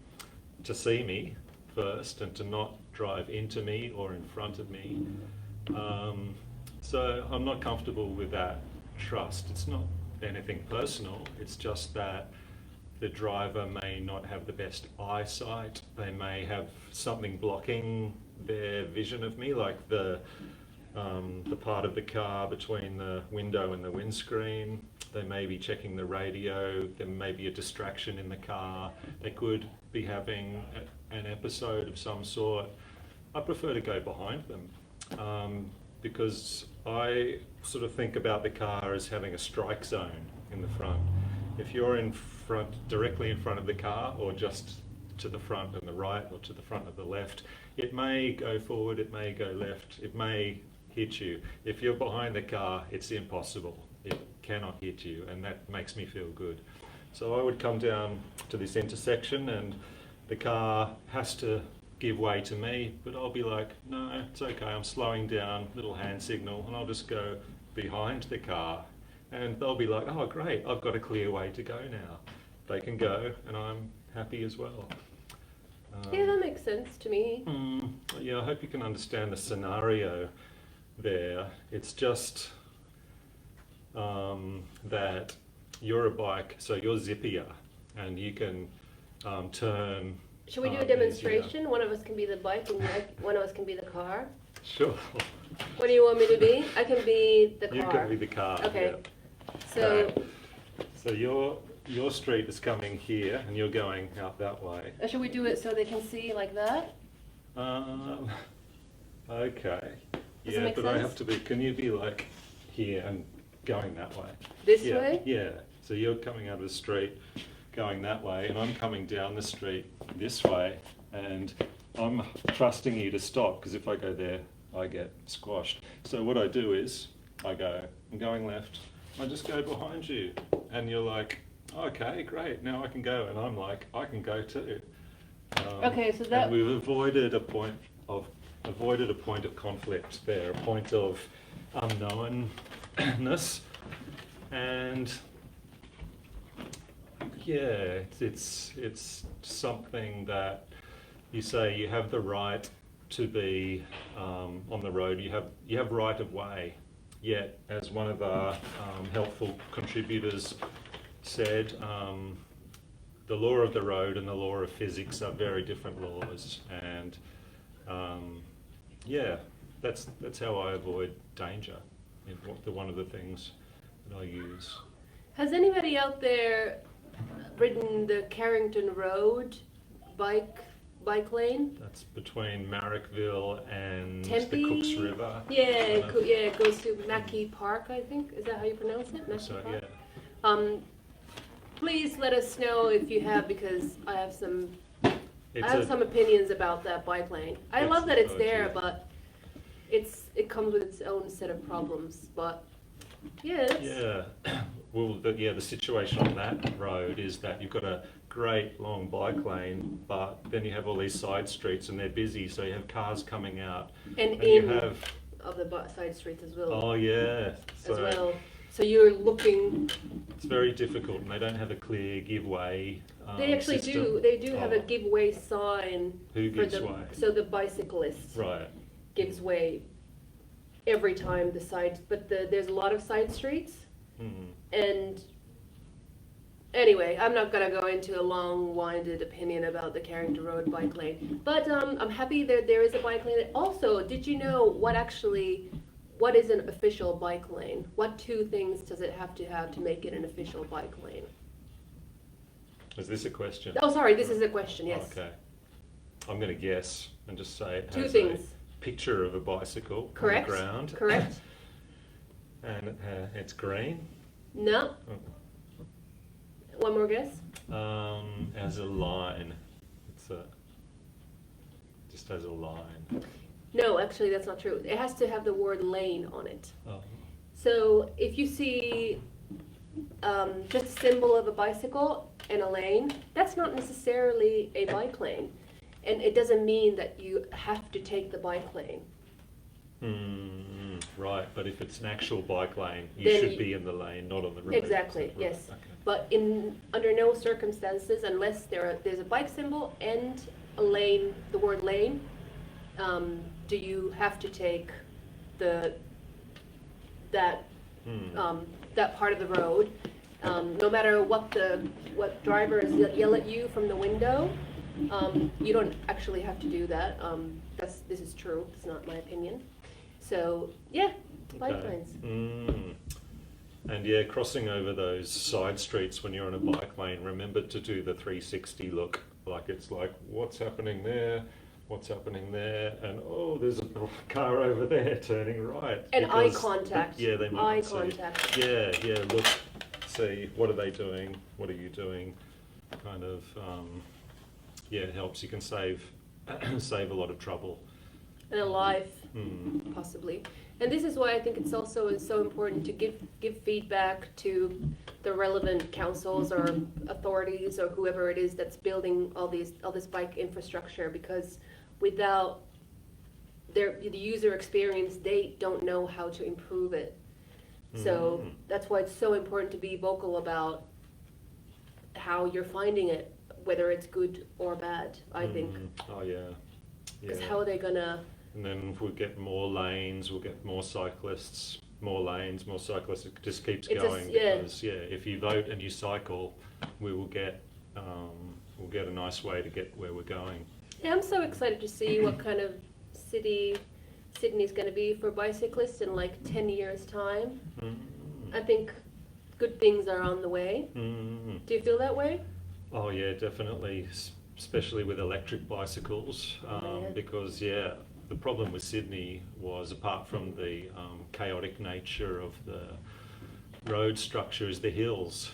to see me first and to not drive into me or in front of me. So I'm not comfortable with that trust. It's not anything personal, it's just that the driver may not have the best eyesight. They may have something blocking their vision of me, like the part of the car between the window and the windscreen. They may be checking the radio. There may be a distraction in the car. They could be having an episode of some sort. I prefer to go behind them because I sort of think about the car as having a strike zone in the front. If you're in front, directly in front of the car, or just to the front and the right, or to the front of the left, it may go forward, it may go left, it may hit you. If you're behind the car, it's impossible. It cannot hit you, and that makes me feel good. So I would come down to this intersection and the car has to give way to me, but I'll be like, no, it's okay, I'm slowing down, little hand signal, and I'll just go behind the car. And they'll be like, oh great, I've got a clear way to go now. They can go, and I'm happy as well. Yeah, that makes sense to me. Yeah, I hope you can understand the scenario there. It's just that you're a bike, so you're zippier, and you can turn. Should we do a demonstration? One of us can be the bike and one of us can be the car. Sure. What do you want me to be? I can be the car. You can be the car. Okay. Yeah. So, So your street is coming here, and you're going out that way. should we do it so they can see like that? Okay. Does it Yeah, make but I sense? have to be. Can you be like here and going that way? This Yeah, way? yeah. So you're coming out of the street, going that way, and I'm coming down the street this way, and I'm trusting you to stop, because if I go there, I get squashed. So what I do is, I'm going left, I just go behind you, and you're like, okay, great, now I can go, and I'm like, I can go too. Okay, so that- And we've avoided a point of conflict there, a point of unknownness, and yeah, it's something that you say you have the right to be on the road. You have right of way. Yet, as one of our helpful contributors said, the law of the road and the law of physics are very different laws, and yeah, that's how I avoid danger. One of the things that I use. Has anybody out there ridden the Carrington Road bike lane? That's between Marrickville and Tempe? the Cooks River. Yeah, it goes to Magpie Park, I think. Is that how you pronounce it? Magpie So Park? yeah, Please let us know if you have, because I have some it's some opinions about that bike lane. I It's- love that it's oh, there, gee. but it comes with its own set of problems. But yeah, yeah. Well, the situation on that road is that you've got a great long bike lane, but then you have all these side streets and they're busy, so you have cars coming out, and you in have of the side streets as well. oh yeah, As well. So you're looking. it's very difficult, and they don't have a clear give way. They actually system. do. They do have a Oh. give way sign Who for gives the way? so the bicyclist Right. gives way every time the side. But there's a lot of side streets, Mm. and anyway, I'm not gonna go into a long-winded opinion about the Carrington Road bike lane. But I'm happy that there is a bike lane. Also, did you know what is an official bike lane? What two things does it have to make it an official bike lane? Is this a question? Oh, sorry, this is a question, yes. Okay. I'm going to guess and just say it Two has things. a picture of a bicycle Correct. on the ground. Correct? And it's green. No. One more guess? Has a line. Just has a line. No, actually, that's not true. It has to have the word lane on it. Oh. So if you see just a symbol of a bicycle and a lane, that's not necessarily a bike lane. And it doesn't mean that you have to take the bike lane. Right, but if it's an actual bike lane, you Then should be in the lane, not on the road. Exactly, Right, yes. okay. But under no circumstances, unless there's a bike symbol and a lane, the word lane, do you have to take that part of the road, no matter what drivers yell at you from the window. You don't actually have to do that. This is true. It's not my opinion. So yeah, bike Okay. lanes. And yeah, crossing over those side streets when you're on a bike lane, remember to do the 360 look. Like it's like, what's happening there? What's happening there? And oh, there's a car over there turning right. And eye Because- contact. Yeah, they might Eye see. contact. Yeah, look, see, what are they doing? What are you doing? Kind of, it helps. You can save a lot of trouble. And a life, Mm. possibly. And this is why I think it's also so important to give feedback to the relevant councils or authorities or whoever it is that's building all this bike infrastructure, because without the user experience, they don't know how to improve it. So that's why it's so important to be vocal about how you're finding it, whether it's good or bad, I think. Oh yeah. Because how are they gonna... And then if we get more lanes, we'll get more cyclists, more lanes, more cyclists. It just keeps going because if you vote and you cycle, we will get we'll get a nice way to get where we're going. Yeah, I'm so excited to see what kind of city Sydney's going to be for bicyclists in like 10 years' time. I think good things are on the way. Do you feel that way? Oh yeah, definitely, especially with electric bicycles, because the problem with Sydney was, apart from the chaotic nature of the road structure, is the hills.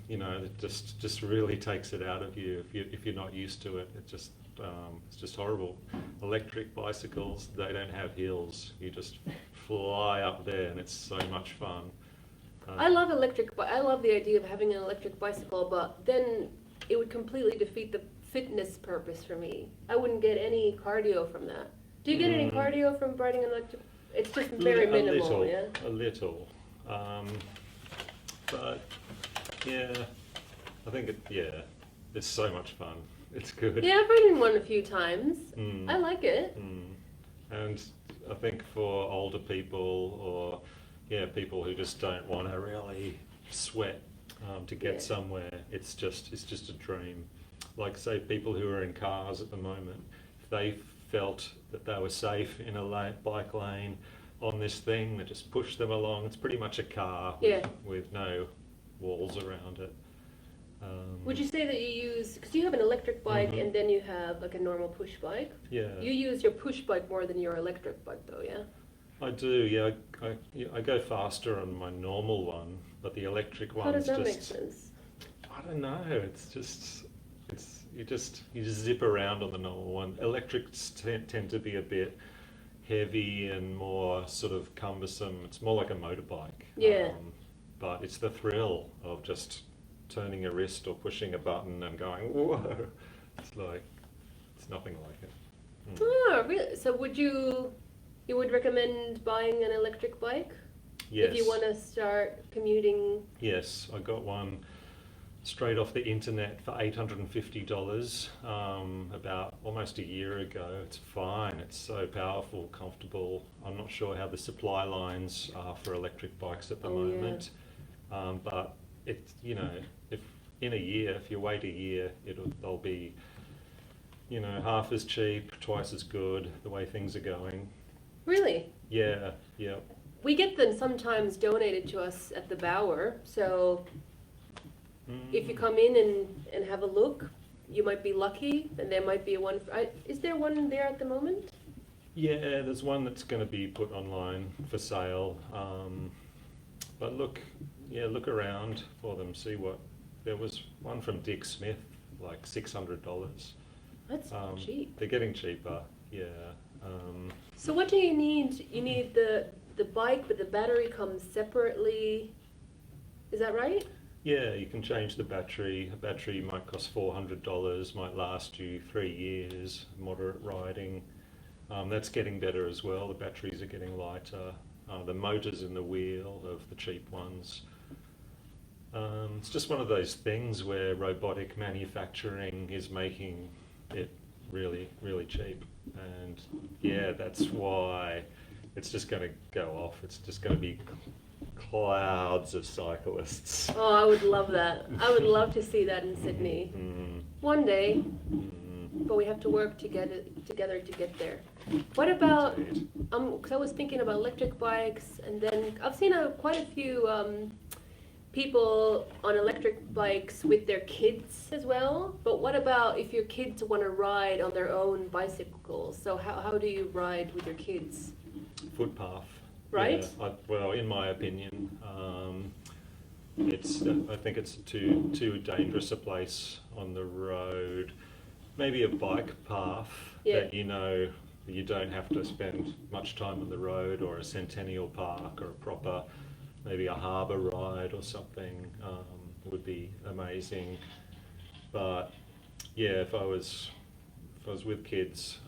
It just really takes it out of you if you're not used to it. It's just horrible. Electric bicycles, they don't have hills. You just fly up there, and it's so much fun. I love I love the idea of having an electric bicycle, but then it would completely defeat the fitness purpose for me. I wouldn't get any cardio from that. Do you get any cardio from riding an electric? It's just very minimal, yeah? A little. But yeah, I think it's so much fun. It's good. Yeah, I've ridden one a few times. I like it. And I think for older people, or people who just don't want to really sweat to get somewhere, it's just a dream. Like say people who are in cars at the moment, if they felt that they were safe in a bike lane on this thing that just pushed them along. It's pretty much a car with no walls around it. Would you say that you use, because you have an electric bike Mhm. and then you have like a normal push bike? Yeah. You use your push bike more than your electric bike though, yeah? I do, yeah. I go faster on my normal one, but the electric one's How does that just, make sense? I don't know. It's just, you just zip around on the normal one. Electrics tend to be a bit heavy and more sort of cumbersome. It's more like a motorbike. Yeah. But it's the thrill of just turning a wrist or pushing a button and going, whoa. It's nothing like it. Oh, really? So you would recommend buying an electric bike? Yes. If you want to start commuting? Yes, I got one straight off the internet for $850 about almost a year ago. It's fine. It's so powerful, comfortable. I'm not sure how the supply lines are for electric bikes at the moment, but it's, you know, if in a year, if you wait a year, they'll be, you know, half as cheap, twice as good, the way things are going. Really? Yeah. We get them sometimes donated to us at the Bower, so if you come in and have a look, you might be lucky, and there might be one. Is there one there at the moment? Yeah, there's one that's going to be put online for sale. But look around for them. See what there was one from Dick Smith, like $600. That's cheap. They're getting cheaper. Yeah. So what do you need? You need the bike, but the battery comes separately. Is that right? Yeah, you can change the battery. A battery might cost $400, might last you 3 years, moderate riding. That's getting better as well. The batteries are getting lighter. The motor's in the wheel of the cheap ones. It's just one of those things where robotic manufacturing is making it really, really cheap. And yeah, that's why it's just going to go off. It's just going to be clouds of cyclists. Oh, I would love that. I would love to see that in Sydney. One day, but we have to work together to get there. What about, because I was thinking about electric bikes, and then I've seen quite a few people on electric bikes with their kids as well, but what about if your kids want to ride on their own bicycles? So how do you ride with your kids? Footpath. Right? Yeah, well, in my opinion, I think it's too dangerous a place on the road. Maybe a bike path that you know you don't have to spend much time on the road, or a Centennial Park, or a proper, maybe a harbour ride or something would be amazing. But yeah, if I was with kids,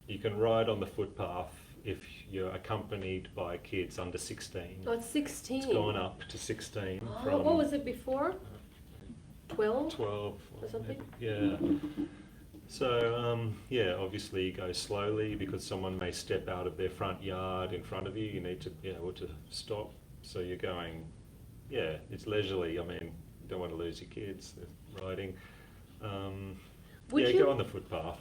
you can ride on the footpath if you're accompanied by kids under 16. Oh, it's 16. It's gone up to 16 Oh, from what was it before? 12? 12 or something? Yeah. So yeah, obviously you go slowly because someone may step out of their front yard in front of you. You need to be able to stop. So you're going, yeah, it's leisurely. I mean, you don't want to lose your kids. They're riding. Go on the footpath.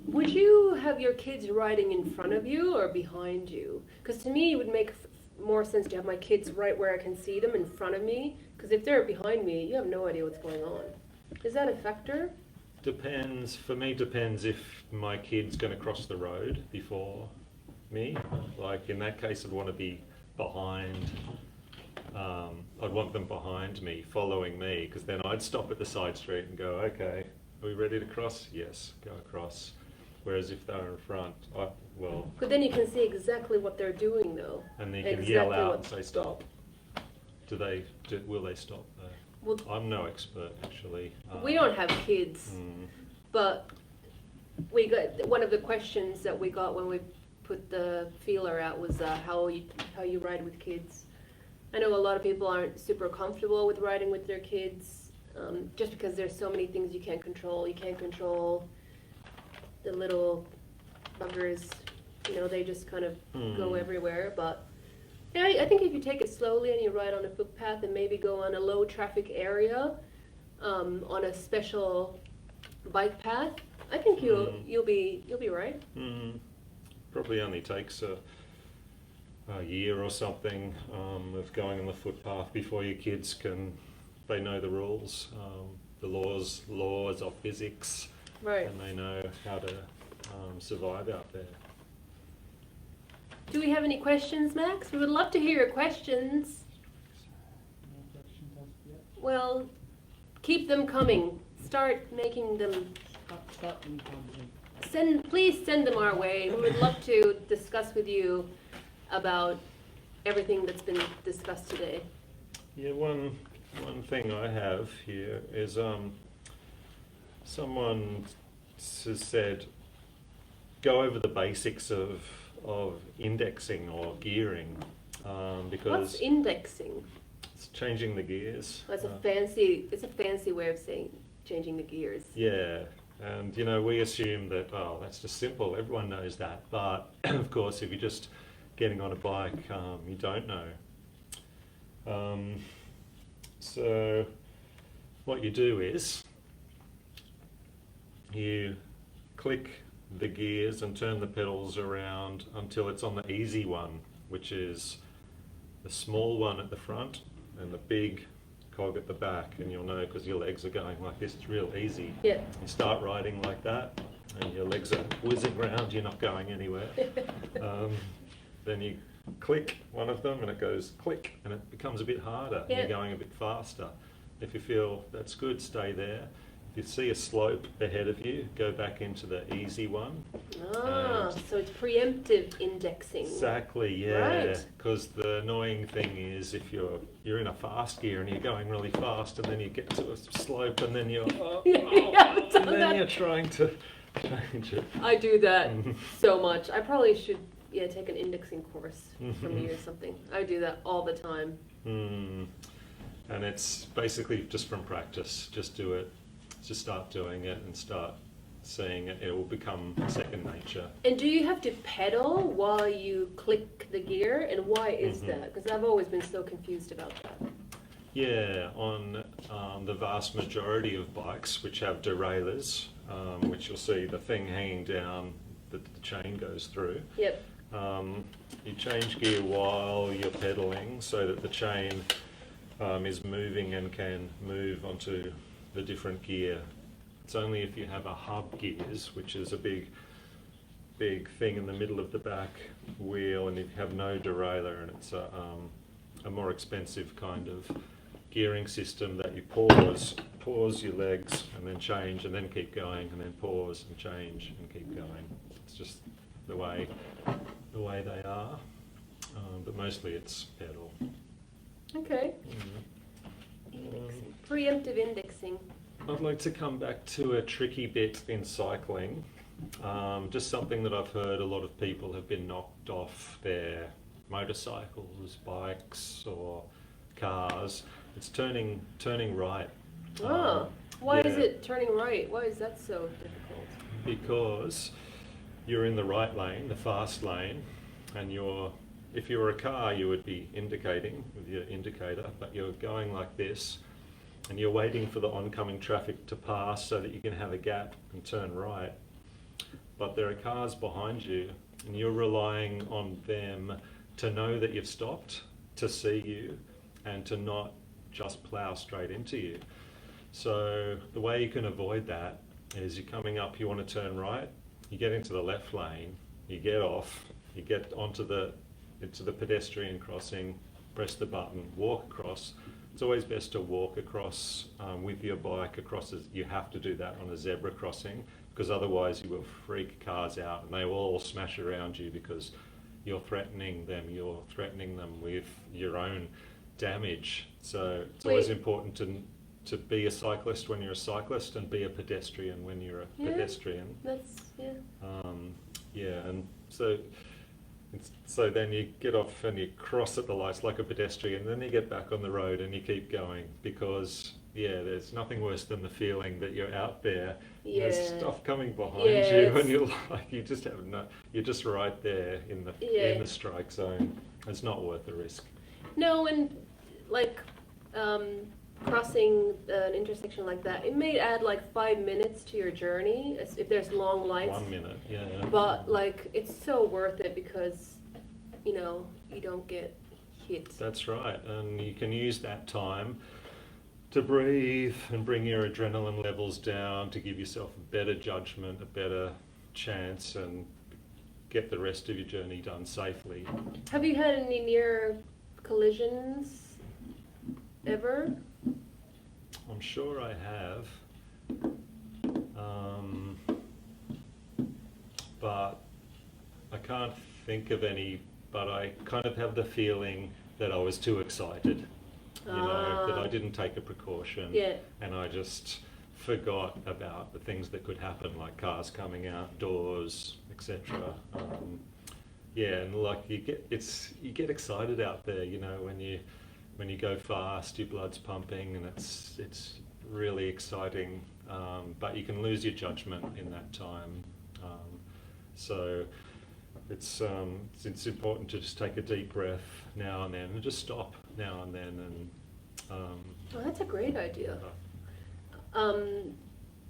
Would you have your kids riding in front of you or behind you? Because to me, it would make more sense to have my kids right where I can see them in front of me. Because if they're behind me, you have no idea what's going on. Is that a factor? Depends. For me, depends if my kid's going to cross the road before me. Like in that case, I'd want to be behind. I'd want them behind me, following me, because then I'd stop at the side street and go, okay, are we ready to cross? Yes, go across. Whereas if they're in front, well... But then you can see exactly what they're doing, though. And they can yell out and say, stop. Will they stop though? Well, I'm no expert, actually. We don't have kids, but we got one of the questions that we got when we put the feeler out was how you ride with kids. I know a lot of people aren't super comfortable with riding with their kids, just because there's so many things you can't control. You can't control the little buggers, you know, they just kind of go everywhere. But yeah, I think if you take it slowly and you ride on a footpath and maybe go on a low traffic area, on a special bike path, I think you'll be right. Probably only takes a year or something of going on the footpath before your kids they know the rules, the laws of physics, Right. and they know how to survive out there. Do we have any questions, Max? We would love to hear your questions. No questions as of yet. Well, keep them coming. Start making them. Start them coming. Please send them our way. We would love to discuss with you about everything that's been discussed today. Yeah, one thing I have here is someone has said go over the basics of indexing or gearing because What's indexing? it's changing the gears. It's a fancy way of saying changing the gears. Yeah, and we assume that that's just simple. Everyone knows that, but of course, if you're just getting on a bike, you don't know. So what you do is you click the gears and turn the pedals around until it's on the easy one, which is the small one at the front and the big cog at the back, and you'll know because your legs are going like this. It's real easy. Yeah. You start riding like that and your legs are whizzing around, you're not going anywhere. Then you click one of them and it goes click and it becomes a bit harder and Yeah. you're going a bit faster. If you feel that's good, stay there. If you see a slope ahead of you, go back into the easy one. Ah, so it's preemptive indexing. Exactly, yeah. Right. Because the annoying thing is if you're in a fast gear and you're going really fast and then you get to a slope and then you're Yeah, I've done and then that. you're trying to change it. I do that so much. I probably should take an indexing course from you or something. I do that all the time. And it's basically just from practice. Just do it. Just start doing it and start seeing it. It will become second nature. And do you have to pedal while you click the gear? And why is that? Because I've always been so confused about that. Yeah, on the vast majority of bikes which have derailleurs, which you'll see the thing hanging down that the chain goes through. Yep. You change gear while you're pedaling so that the chain is moving and can move onto the different gear. It's only if you have a hub gears, which is a big thing in the middle of the back wheel, and if you have no derailleur, and it's a more expensive kind of gearing system that you pause your legs and then change and then keep going and then pause and change and keep going. It's just the way they are, but mostly it's pedal. Okay. Indexing. Preemptive indexing. I'd like to come back to a tricky bit in cycling, just something that I've heard a lot of people have been knocked off their motorcycles, bikes or cars. It's turning right. Why is yeah. it turning right? Why is that so difficult? Because you're in the right lane, the fast lane, and if you were a car, you would be indicating with your indicator, but you're going like this, and you're waiting for the oncoming traffic to pass so that you can have a gap and turn right. But there are cars behind you, and you're relying on them to know that you've stopped, to see you, and to not just plough straight into you. So the way you can avoid that is you're coming up, you want to turn right, you get into the left lane, you get off, you get into the pedestrian crossing, press the button, walk across. It's always best to walk across with your bike across. You have to do that on a zebra crossing because otherwise you will freak cars out and they will all smash around you because you're threatening them with your own damage. So it's always important to be a cyclist when you're a cyclist and be a pedestrian when you're a pedestrian. And so then you get off and you cross at the lights like a pedestrian, and then you get back on the road and you keep going because there's nothing worse than the feeling that you're out there, there's stuff coming behind you, and you're just right there in the strike zone. It's not worth the risk. No, and crossing an intersection like that, it may add like 5 minutes to your journey if there's long lights. 1 minute, yeah. But like, it's so worth it because, you know, you don't get hit. That's right, and you can use that time to breathe and bring your adrenaline levels down to give yourself a better judgment, a better chance, and get the rest of your journey done safely. Have you had any near collisions ever? I'm sure I have, but I can't think of any, but I kind of have the feeling that I was too excited, you know, that I didn't take a precaution, Yeah. and I just forgot about the things that could happen, like cars coming out, doors, etc. Yeah, and like you get excited out there, you know, when you go fast, your blood's pumping, and it's really exciting. But you can lose your judgment in that time. So it's important to just take a deep breath now and then, and just stop now and then, and Oh, that's a great idea.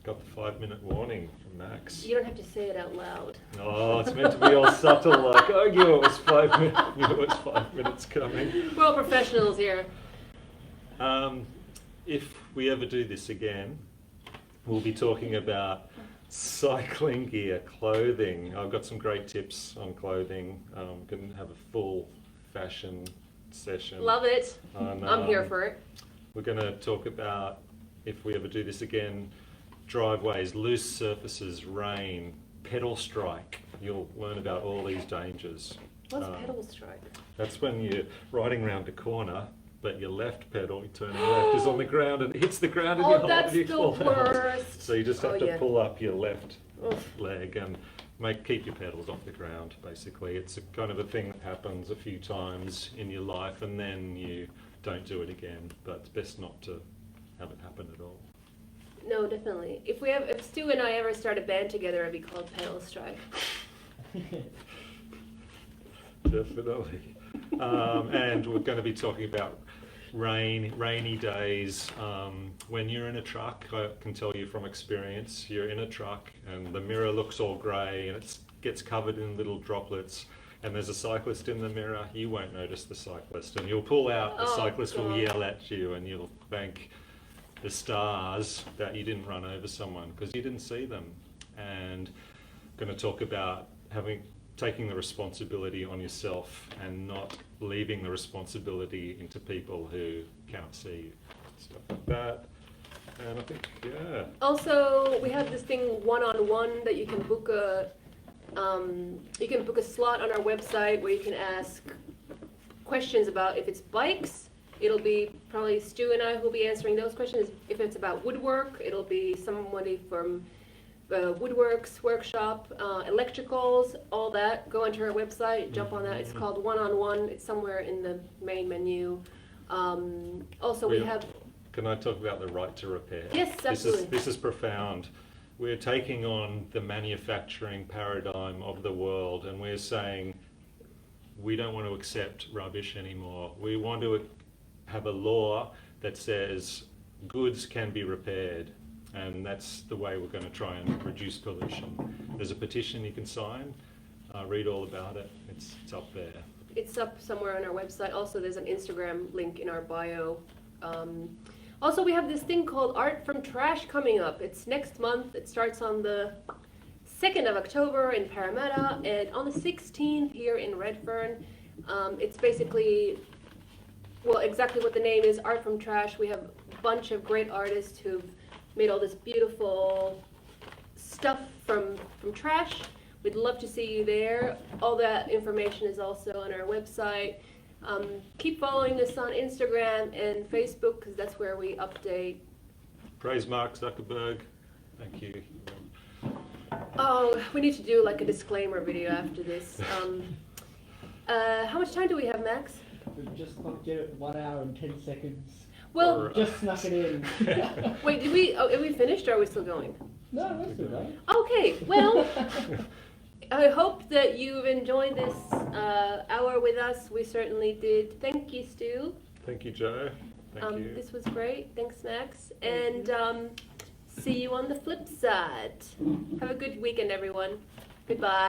got the 5-minute warning from Max. You don't have to say it out loud. Oh, it's meant to be all subtle, like, oh, you knew it was 5 minutes, knew it was 5 minutes coming. We're all professionals here. If we ever do this again, we'll be talking about cycling gear, clothing. I've got some great tips on clothing. Can have a full fashion session. Love it. on, I'm here for it. We're going to talk about, if we ever do this again, driveways, loose surfaces, rain, pedal strike. You'll learn about all these dangers. What's pedal strike? That's when you're riding around a corner, but your left pedal, you're turning left, is on the ground and it hits the ground and Oh, that's you the fall out. worst. So you just have to yeah. pull up your left Oof. leg and keep your pedals off the ground, basically. It's a kind of a thing that happens a few times in your life and then you don't do it again, but it's best not to have it happen at all. No, definitely. If Stu and I ever start a band together, it'd be called Pedal Strike. Definitely. And we're going to be talking about rainy days. When you're in a truck, I can tell you from experience, you're in a truck and the mirror looks all grey and it gets covered in little droplets, and there's a cyclist in the mirror, you won't notice the cyclist, and you'll pull out, the cyclist will yell at you, and you'll thank the stars that you didn't run over someone because you didn't see them. And I'm going to talk about taking the responsibility on yourself and not leaving the responsibility into people who can't see you, stuff like that. And I think, yeah. Also, we have this thing one-on-one that you can book a slot on our website where you can ask questions about, if it's bikes, it'll be probably Stu and I who'll be answering those questions. If it's about woodwork, it'll be somebody from Woodworks workshop, electricals, all that. Go onto our website, jump on that. It's called One-on-One. It's somewhere in the main menu. Also, we have... Can I talk about the right to repair? Yes, absolutely. This is profound. We're taking on the manufacturing paradigm of the world, and we're saying we don't want to accept rubbish anymore. We want to have a law that says goods can be repaired. And that's the way we're going to try and reduce pollution. There's a petition you can sign. Read all about it. It's up there. It's up somewhere on our website. Also, there's an Instagram link in our bio. Also, we have this thing called Art from Trash coming up. It's next month. It starts on the 2nd of October in Parramatta and on the 16th here in Redfern. It's basically, well, exactly what the name is, Art from Trash. We have a bunch of great artists who've made all this beautiful stuff from trash. We'd love to see you there. All that information is also on our website. Keep following us on Instagram and Facebook because that's where we update. Praise Mark Zuckerberg. Thank you. Oh, we need to do like a disclaimer video after this. How much time do we have, Max? We've just clocked in at 1 hour and 10 seconds. Well, Just snuck it in. wait, are we finished or are we still going? No, that's all right. Okay, well, I hope that you've enjoyed this hour with us. We certainly did. Thank you, Stu. Thank you, Joe. Thank you. This was great. Thanks, Max. And see you on the flip side. Have a good weekend, everyone. Goodbye.